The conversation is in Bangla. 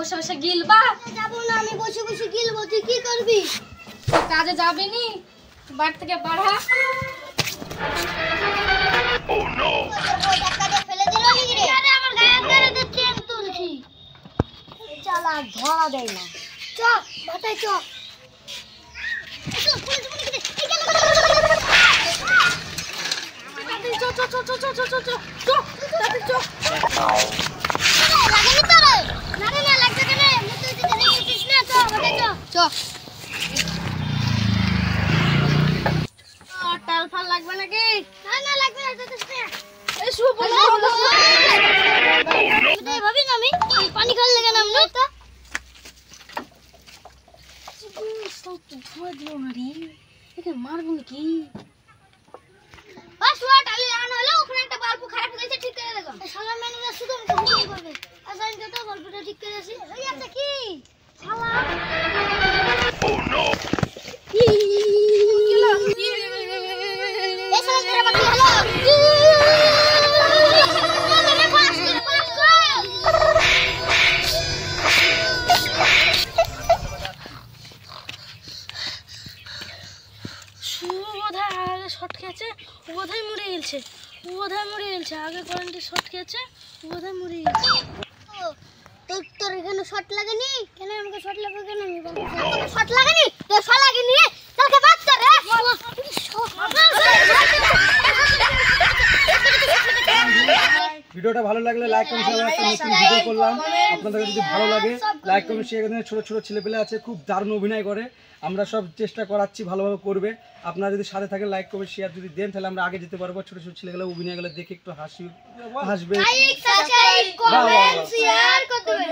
বসে বসে গিলবা? যাবো না, আমি বসে বসে গিলবো। তুই কি করবি? কাজে যাবি নি? বাড়ি থেকে বাড়া। Oh no! ফেলে দিল নাকি রে? আরে আমার গায়ে ধরে তো চেন তুলছি। চল আর ধরা দেয় না। চ ভাটাই চ। লাগবে নাকি? না লাগবে না। ভাবি না আমি পানি খাওয়ার লেগে নামলো তো। মারবো নাকি? টালি লাগানো হলো, ওখানে একটা বাল্ব খারাপ হয়ে গেছে, ঠিক করে দেবো। শালা ম্যানেজার শুধু আমাকে করবে। আচ্ছা আমি তো বাল্বটা ঠিক করে আসি। এই আছে কি শালা? ও নো। এই শালা তেরা বাকি হলো। শর্ট খেয়েছে, বোধহয় মরে গেছে। আগে কারেন্টে শর্ট খেয়েছে, বোধহয় মরে গেছে। তোর এখানে শর্ট লাগেনি কেন? আমাকে শর্ট লাগবে কেন? আমি বলবো শর্ট লাগেনি, তোর শর্ট লাগেনি। তোকে বাদ কর রে। ভিডিওটা ভালো লাগলে লাইক কমেন্ট শেয়ার, একটা নতুন ভিডিও করলাম। আপনাদের যদি ভালো লাগে লাইক কমেন্ট শেয়ার। এখানে ছোট ছোট ছেলেপেলে আছে, খুব দারুণ অভিনয় করে। আমরা সব চেষ্টা করাচ্ছি ভালোভাবে করবে। আপনারা যদি সাথে থাকে লাইক কমেন্ট শেয়ার যদি দেন, তাহলে আমরা আগে যেতে পারবো। ছোট ছোট ছেলেগুলো অভিনয়গুলো দেখে একটু হাসবে। লাইক সাবস্ক্রাইব কমেন্ট শেয়ার করতে